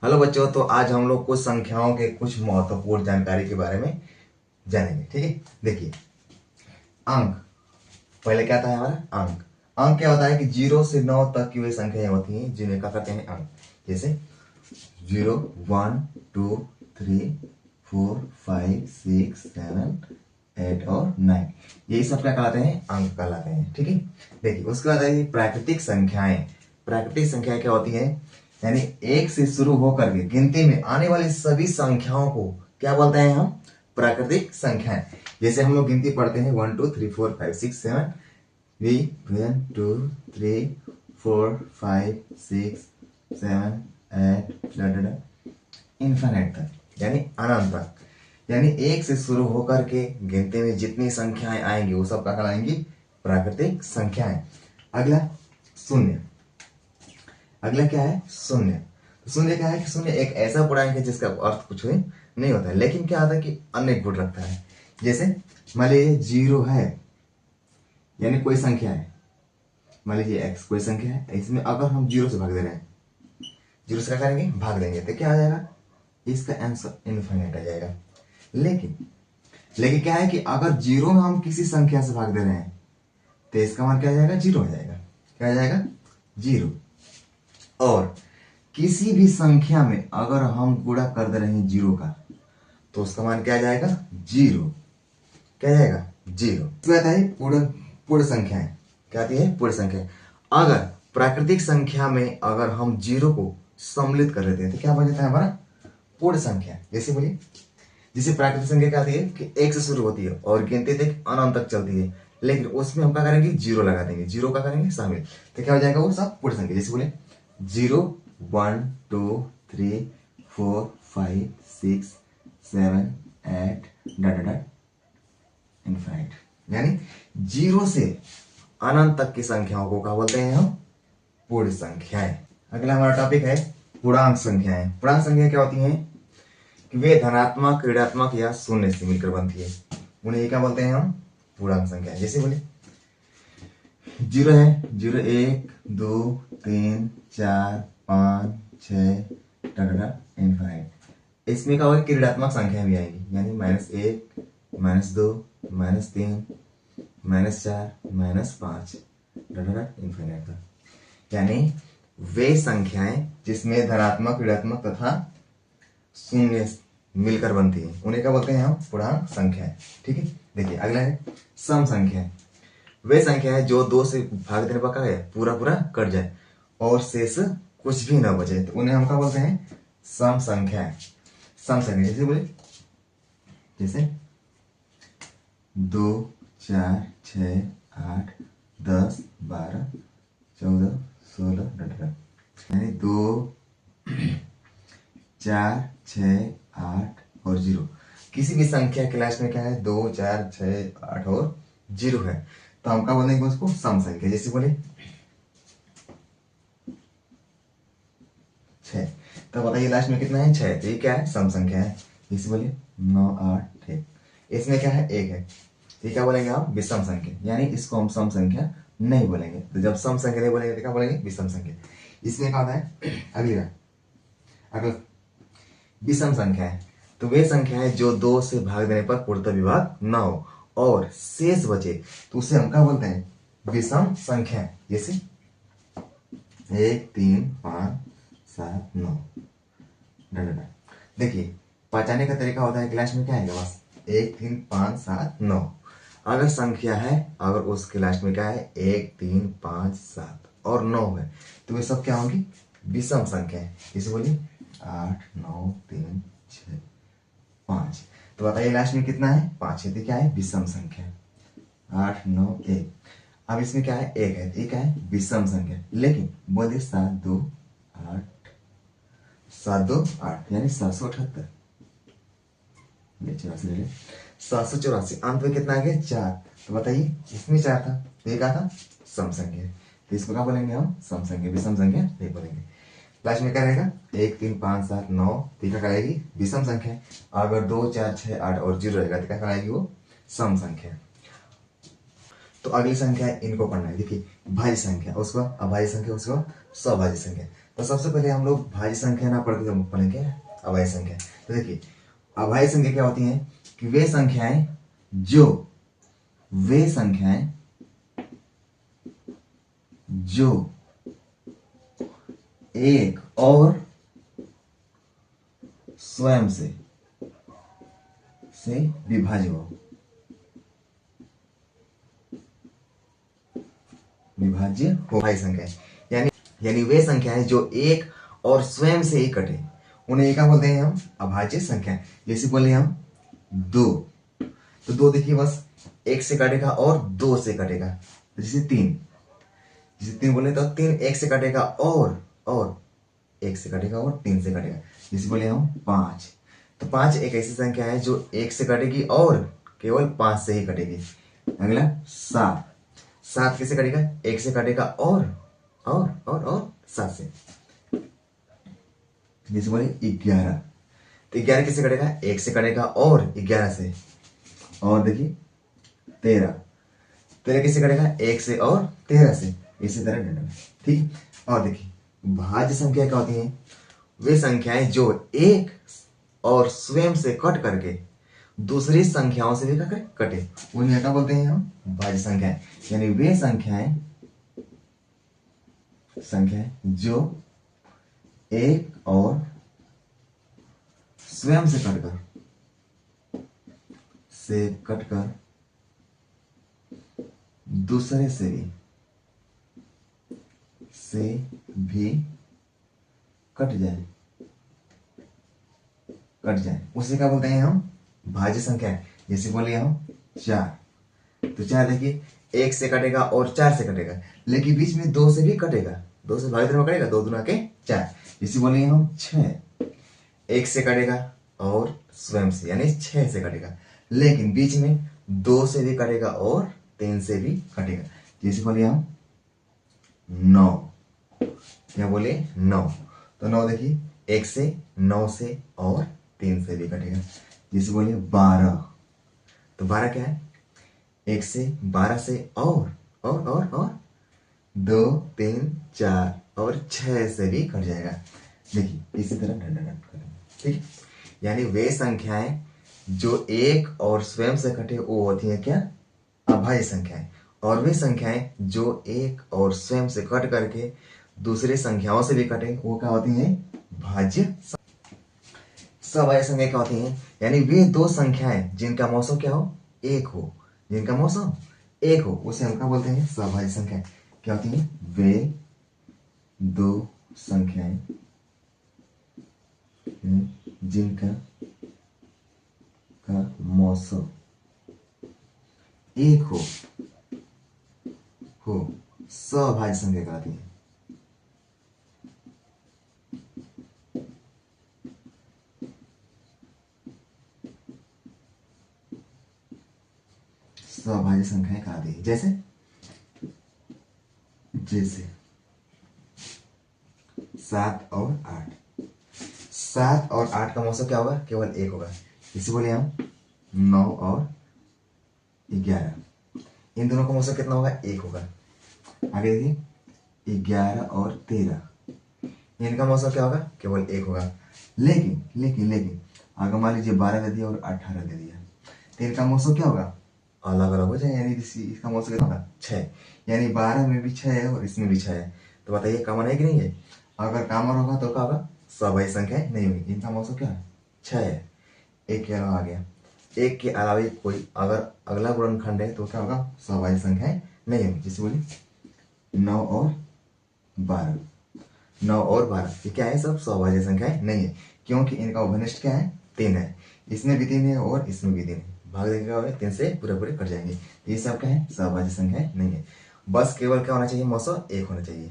Hello बच्चों, तो आज हम लोग कुछ संख्याओं के कुछ महत्वपूर्ण जानकारी के बारे में जानेंगे। ठीक है, देखिए अंक। पहले क्या था हमारा अंक। अंक क्या होता है कि 0 से 9 तक की वे संख्याएं होती हैं जिन्हें क्या कहते हैं अंक। जैसे 0, 1, 2, 3, 4, 5, 6, 7, 8 और 9, यही सब क्या कहलाते हैं अंक कहलाते हैं। ठीक है, देखिए उसके बाद आई प्राकृतिक संख्याएं। प्राकृतिक संख्याएं क्या होती हैं, यानी एक से शुरू होकर के गिनती में आने वाली सभी संख्याओं को क्या बोलते हैं हम, प्राकृतिक संख्याएं। जैसे हम लोग गिनती पढ़ते हैं 1 2 3 4 5 6 7, वी 1 2 3 4 5 6 7 8 इन्फिनिट तक, यानी अनंत तक। यानी एक से शुरू होकर के गिनती में जितनी संख्याएं आएंगी वो सब क्या कहलाएंगी, प्राकृतिक संख्याएं। अगला शून्य। अगला क्या है, शून्य। तो शून्य क्या है कि शून्य एक ऐसा पूर्णांक है जिसका अर्थ कुछ नहीं होता है, लेकिन क्या होता है कि अनेक गुण रखता है। जैसे मान लीजिए 0 है, यानी कोई संख्या है, मान लीजिए x कोई संख्या है, इसमें अगर हम 0 से भाग दे रहे हैं, 0 से क्या करेंगे भाग देंगे, तो क्या आ जाएगा, इसका आंसर इनफिनिट आ जाएगा। लेकिन लेकिन क्या है कि अगर 0 में हम किसी संख्या से भाग दे रहे हैं तो इसका मान क्या आ जाएगा, 0 आ जाएगा। क्या आ जाएगा, 0। और किसी भी संख्या में अगर हम गुणा कर दे रहे हैं 0 का, तो उसका मान क्या आ जाएगा, 0। क्या आ जाएगा, 0। इसमें आता है पूर्ण पूर्ण संख्याएं। क्या आती है, पूर्ण संख्या। अगर प्राकृतिक संख्या में अगर हम 0 को सम्मिलित कर देते हैं तो क्या बन जाता है हमारा, पूर्ण संख्या। जैसे बोलिए, जिसे प्राकृतिक संख्या क्या आती है कि 1 से शुरू होती है और गिनती तक अनंत तक चलती है, लेकिन उसमें हम क्या करेंगे, 0 लगा देंगे, 0 का करेंगे शामिल, तो क्या हो जाएगा, वो सब पूर्ण संख्या। जैसे बोले 0 1 2 3 4 5 6 7 8 डॉट डॉट इनफाइनाइट, यानी 0 से अनंत तक की संख्याओं को क्या बोलते हैं हम, पूर्ण संख्याएं। अगला हमारा टॉपिक है पूर्णांक संख्याएं। पूर्णांक संख्याएं क्या होती हैं कि वे धनात्मक, ऋणात्मक या शून्य से मिलकर बनती है, उन्हें क्या बोलते हैं हम, पूर्णांक संख्या। जैसे बोले 0 है, 0 1 2 3 4 5 6 इनफाइनाइट। इसमें क्या होगा कि ऋणात्मक संख्या भी आएगी, यानी -1 -2 -3 -4 -5 इनफाइनाइट तक। यानी वे संख्याएं जिसमें धनात्मक, ऋणात्मक तथा शून्य मिलकर बनती है उन्हें क्या बोलते हैं हम, पूर्णांक संख्याएं। ठीक है, देखिए अगला है सम संख्या। वे संख्या है जो 2 से भाग देने पर क्या है, पूरा पूरा कट जाए और शेष कुछ भी ना बचे, तो उन्हें हम क्या बोलते हैं, सम संख्या। सम संख्या जैसे बोले, जैसे 2 4 6 8 10 12 14 16 यानी 2 4 6 8 और 0। किसी भी संख्या के लास्ट में क्या है, 2 4 6 8 और 0 है, तो हम क्या बोलेंगे उसको, सम संख्या। जैसे बोले 6, तो बताइए लास्ट में कितना है, 6, तो ये क्या है, सम संख्या है। जैसे बोले 9 8 1, इसमें क्या है, 1 है, तो ये क्या बोलेंगे हम, विषम संख्या, यानी इसको हम सम संख्या नहीं बोलेंगे। तो जब सम संख्या नहीं बोलेंगे तो क्या बोलेंगे, विषम संख्या। इसमें क्या होता है, अगला विषम संख्या है, तो वे संख्या है जो 2 से भाग देने पर पूर्णतः विभाग न हो और शेष बचे, तो उसे हम क्या बोलते हैं, विषम संख्या। जैसे 1 3 5 7 9। देखिए पहचाने का तरीका होता है, क्लास में क्या आएगा, बस 1 3 5 7 9। अगर संख्या है, अगर उसके लास्ट में क्या है, 1 3 5 7 और 9 है, तो वे सब क्या होंगी, विषम संख्या है। इसे बोलिए 8 9 3 6 5, तो बताइए लास्ट में कितना है, 5 है, तो क्या है, विषम संख्या। 8 9 1। अब इसमें क्या है, 1 है, तो क्या है, विषम संख्या। लेकिन बोलिए 7 2 8 7 2 8, यानी 778। 784, अंत में कितना आ गया, 4। तो बताइए इसमें 4 था, तो ये क्या था, सम संख्या। तो इसको क्या बोलेंगे हम, सम संख्या। विषम संख्या नहीं बोलेंगे। लास्ट में क्या रहेगा, 1 3 5 7 9, तो क्या कराएगी, विषम संख्या। अगर 2 4 6 8 और 0 रहेगा तो क्या कराएगी, वो सम संख्या। तो अगली संख्या है, इनको पढ़ना है। देखिए भाज्य संख्या, उसको अभाज्य संख्या, उसको स्वभाज्य संख्या। तो सबसे पहले हम लोग भाज्य संख्या ना पढ़ के पढ़ेंगे अभाज्य संख्या। तो देखिए अभाज्य संख्या क्या होती है कि वे संख्याएं जो एक और स्वयं से विभाज्य हो। भाज्य संख्या यानी वे संख्याएं जो एक और स्वयं से ही कटे, उन्हें क्या बोलते हैं हम? अभाज्य संख्या। जैसे बोले हम 2, तो 2 देखिए बस एक से कटेगा और 2 से कटेगा। जैसे 3 बोले तो 3 एक से कटेगा और एक से कटेगा और 3 से कटेगा। जैसे बोले हम 5, तो 5 एक ऐसी संख्या है जो एक से कटेगी और केवल 5 से ही कटेगी। अगला 7 किससे कटेगा? एक से कटेगा और 7 से। जैसे बोले 11, तो 11 किससे कटेगा? एक से कटेगा और 11 से। और देखिए 13 किससे कटेगा? एक से और 13 से। इसी तरह डंडा, ठीक। और देखिए भाज्य संख्या क्या होती है? वे संख्याएं जो एक और स्वयं से कट करके दूसरी संख्याओं से भी कटे, उन्हें क्या बोलते हैं हम? भाज्य संख्याएं। यानी वे संख्याएं जो एक और स्वयं से कटकर दूसरे से भी कट जाए उसे क्या बोलते हैं हम? भाज्य संख्या। जैसे बोले हम 4, तो 4 देखिए एक से कटेगा और 4 से कटेगा, लेकिन बीच में 2 से भी कटेगा। 2 से भाग में कटेगा, 2 दूना के 4। जैसे बोले हम 6, एक से कटेगा और स्वयं से यानी 6 से कटेगा, लेकिन बीच में 2 से भी कटेगा और 3 से भी कटेगा। जैसे बोले हम 9, क्या बोले? 9, तो 9 देखिए 1 से, 9 से और 3 से भी कटेगा। जैसे बोले 12, तो 12 क्या है? 1 से, 12 से और 2, 3, 4 और 6 से भी कट जाएगा। देखिए इसी तरह करेंगे, ठीक। यानी वे संख्याएं जो एक और स्वयं से कटे वो होती है क्या? अभाज्य संख्याएं। और वे संख्याएं जो एक और स्वयं से कट करके दूसरी संख्याओं से भी कटे वो क्या होती हैं? भाज्य। सभाज्य संख्या क्या होती हैं? यानी वे दो संख्याएं जिनका मौसम क्या हो? एक हो, जिनका मौसम एक हो, उसे हम क्या बोलते हैं? सभाज्य संख्या। क्या होती है? वे दो संख्याएं जिनका मौसम एक हो सभाज्य संख्या कहलाती है। सभाज्य संख्याएं कहलाती है। जैसे 7 और 8। 7 और 8 का मौसम क्या होगा? केवल एक होगा। इसे बोले हम 9 और 11। इन दोनों का मौसम कितना होगा? एक होगा। आगे देखिए 11 और 13, इनका मौसम क्या होगा? केवल एक होगा। लेकिन अगर मान लीजिए 12 दे दिया और 18 दे दिया, तो इनका मौसम क्या होगा? अलग अलग हो जाए। यानी इसका मौसम कितना होगा? 6। यानी 12 में भी 6 है और इसमें भी 6 है। तो बताइए कॉमन है कि नहीं है? अगर कॉमन होगा तो क्या होगा? सभाज्य संख्या नहीं होगी। इनका मौसम क्या है? 6 है। एक के अलावा आ गया, एक के अलावा कोई अगर अगला गुणनखंड है तो क्या होगा? सभाज्य संख्याएं नहीं होगी। जैसे बोलिए 9 और 12। 9 और 12 ये क्या है? सब सभाज्य संख्याएं नहीं है, क्योंकि इनका उभयनिष्ठ क्या है? 3 है। इसमें भी 3 है और इसमें भी 3 है। भाग देगा 3 से पूरे कट जाएंगे। ये सब क्या है? सभाज्य संख्याएं नहीं है। बस केवल क्या होना चाहिए? मौसम एक होना चाहिए।